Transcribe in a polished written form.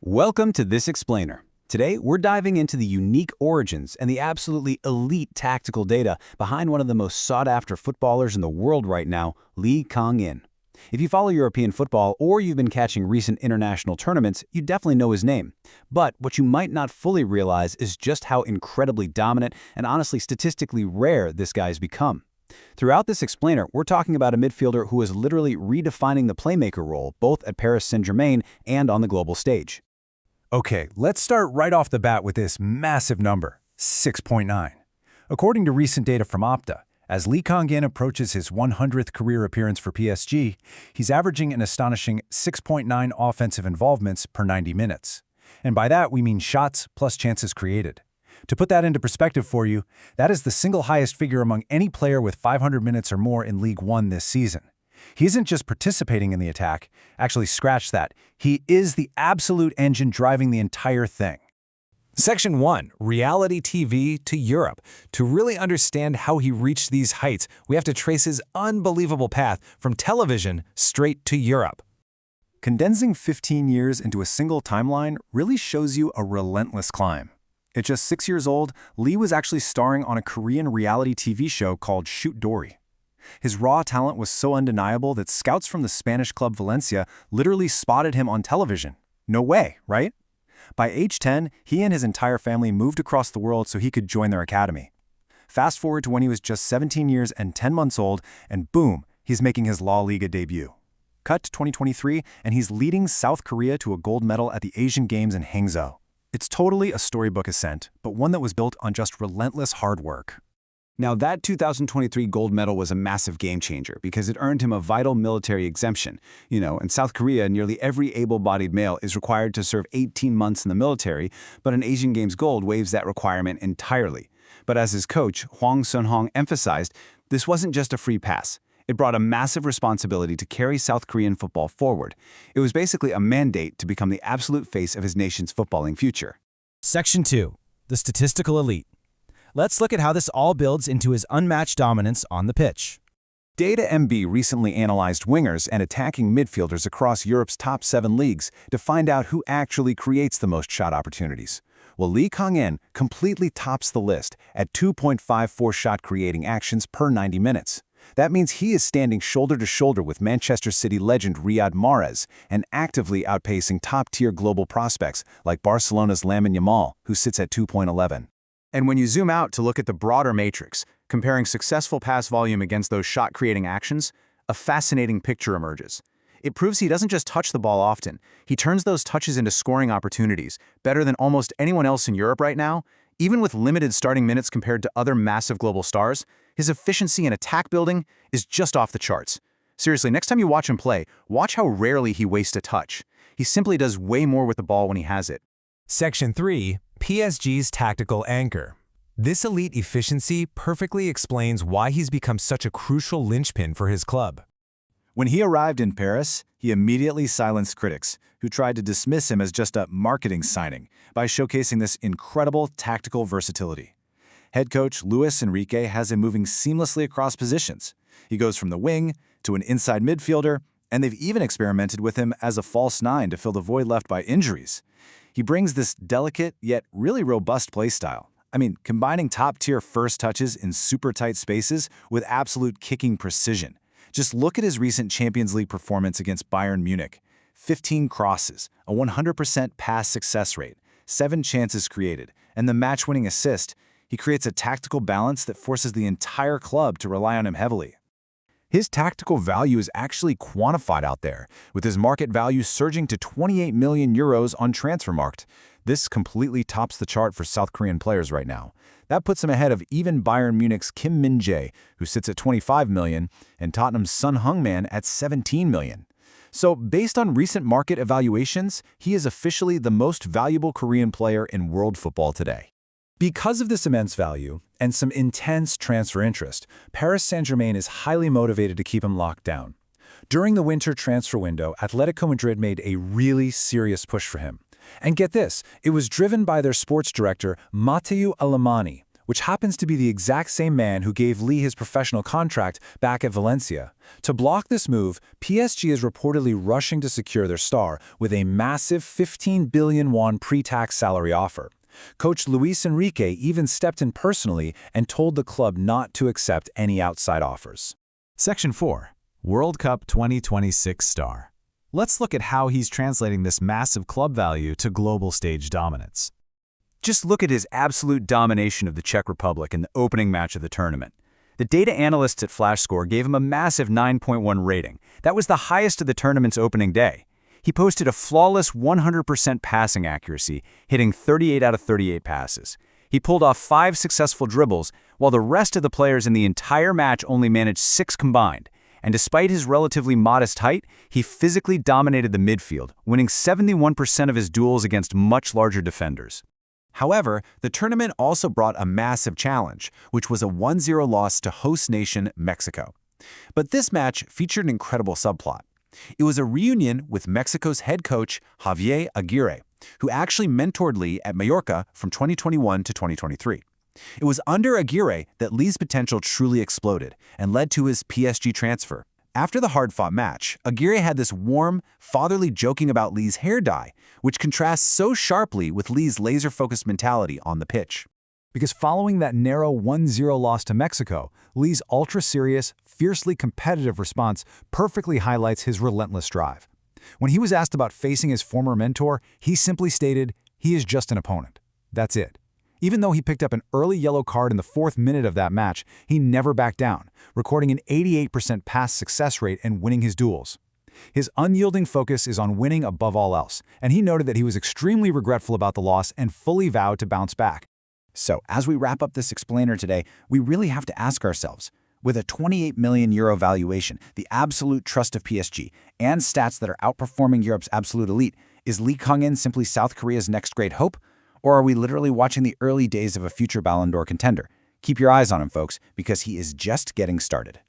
Welcome to This Explainer. Today, we're diving into the unique origins and the absolutely elite tactical data behind one of the most sought-after footballers in the world right now, Lee Kang-in. If you follow European football or you've been catching recent international tournaments, you definitely know his name. But what you might not fully realize is just how incredibly dominant and honestly statistically rare this guy's become. Throughout this explainer, we're talking about a midfielder who is literally redefining the playmaker role both at Paris Saint-Germain and on the global stage. Okay, let's start right off the bat with this massive number, 6.9. According to recent data from Opta, as Lee Kang-in approaches his 100th career appearance for PSG, he's averaging an astonishing 6.9 offensive involvements per 90 minutes. And by that, we mean shots plus chances created. To put that into perspective for you, that is the single highest figure among any player with 500 minutes or more in League One this season. He isn't just participating in the attack, actually scratch that, he is the absolute engine driving the entire thing. Section 1, Reality TV to Europe. To really understand how he reached these heights, we have to trace his unbelievable path from television straight to Europe. Condensing 15 years into a single timeline really shows you a relentless climb. At just 6 years old, Lee was actually starring on a Korean reality TV show called Shoot Dory. His raw talent was so undeniable that scouts from the Spanish club Valencia literally spotted him on television. No way, right? By age 10, he and his entire family moved across the world so he could join their academy. Fast forward to when he was just 17 years and 10 months old, and boom, he's making his La Liga debut. Cut to 2023, and he's leading South Korea to a gold medal at the Asian Games in Hangzhou. It's totally a storybook ascent, but one that was built on just relentless hard work. Now, that 2023 gold medal was a massive game changer because it earned him a vital military exemption. In South Korea, nearly every able-bodied male is required to serve 18 months in the military, but an Asian Games gold waives that requirement entirely. But as his coach, Hwang Sun-hong, emphasized, this wasn't just a free pass. It brought a massive responsibility to carry South Korean football forward. It was basically a mandate to become the absolute face of his nation's footballing future. Section 2, the statistical elite. Let's look at how this all builds into his unmatched dominance on the pitch. DataMB recently analyzed wingers and attacking midfielders across Europe's top 7 leagues to find out who actually creates the most shot opportunities. Well, Lee Kang-in completely tops the list at 2.54 shot-creating actions per 90 minutes. That means he is standing shoulder to shoulder with Manchester City legend Riyad Mahrez and actively outpacing top-tier global prospects like Barcelona's Lamine Yamal, who sits at 2.11. And when you zoom out to look at the broader matrix, comparing successful pass volume against those shot-creating actions, a fascinating picture emerges. It proves he doesn't just touch the ball often, he turns those touches into scoring opportunities, better than almost anyone else in Europe right now. Even with limited starting minutes compared to other massive global stars, his efficiency in attack building is just off the charts. Seriously, next time you watch him play, watch how rarely he wastes a touch. He simply does way more with the ball when he has it. Section 3, PSG's tactical anchor. This elite efficiency perfectly explains why he's become such a crucial linchpin for his club. When he arrived in Paris, he immediately silenced critics, who tried to dismiss him as just a marketing signing by showcasing this incredible tactical versatility. Head coach Luis Enrique has him moving seamlessly across positions. He goes from the wing to an inside midfielder, and they've even experimented with him as a false 9 to fill the void left by injuries. He brings this delicate yet really robust play style. Combining top-tier first touches in super tight spaces with absolute kicking precision. Just look at his recent Champions League performance against Bayern Munich. 15 crosses, a 100% pass success rate, 7 chances created, and the match-winning assist. He creates a tactical balance that forces the entire club to rely on him heavily. His tactical value is actually quantified out there, with his market value surging to 28 million euros on Transfermarkt. This completely tops the chart for South Korean players right now. That puts him ahead of even Bayern Munich's Kim Min-jae, who sits at 25 million, and Tottenham's Son Heung-man at 17 million. So, based on recent market evaluations, he is officially the most valuable Korean player in world football today. Because of this immense value and some intense transfer interest, Paris Saint-Germain is highly motivated to keep him locked down. During the winter transfer window, Atletico Madrid made a really serious push for him. And get this, it was driven by their sports director, Matteo Alemany, which happens to be the exact same man who gave Lee his professional contract back at Valencia. To block this move, PSG is reportedly rushing to secure their star with a massive 15 billion won pre-tax salary offer. Coach Luis Enrique even stepped in personally and told the club not to accept any outside offers. Section 4. World Cup 2026 star. Let's look at how he's translating this massive club value to global stage dominance. Just look at his absolute domination of the Czech Republic in the opening match of the tournament. The data analysts at FlashScore gave him a massive 9.1 rating. That was the highest of the tournament's opening day. He posted a flawless 100% passing accuracy, hitting 38 out of 38 passes. He pulled off 5 successful dribbles, while the rest of the players in the entire match only managed 6 combined. And despite his relatively modest height, he physically dominated the midfield, winning 71% of his duels against much larger defenders. However, the tournament also brought a massive challenge, which was a 1-0 loss to host nation Mexico. But this match featured an incredible subplot. It was a reunion with Mexico's head coach, Javier Aguirre, who actually mentored Lee at Mallorca from 2021 to 2023. It was under Aguirre that Lee's potential truly exploded and led to his PSG transfer. After the hard-fought match, Aguirre had this warm, fatherly joking about Lee's hair dye, which contrasts so sharply with Lee's laser-focused mentality on the pitch. Because following that narrow 1-0 loss to Mexico, Lee's ultra-serious, fiercely competitive response perfectly highlights his relentless drive. When he was asked about facing his former mentor, he simply stated, "He is just an opponent." That's it. Even though he picked up an early yellow card in the 4th minute of that match, he never backed down, recording an 88% pass success rate and winning his duels. His unyielding focus is on winning above all else, and he noted that he was extremely regretful about the loss and fully vowed to bounce back. So, as we wrap up this explainer today, we really have to ask ourselves, with a 28 million euro valuation, the absolute trust of PSG, and stats that are outperforming Europe's absolute elite, is Lee Kang-in simply South Korea's next great hope? Or are we literally watching the early days of a future Ballon d'Or contender? Keep your eyes on him, folks, because he is just getting started.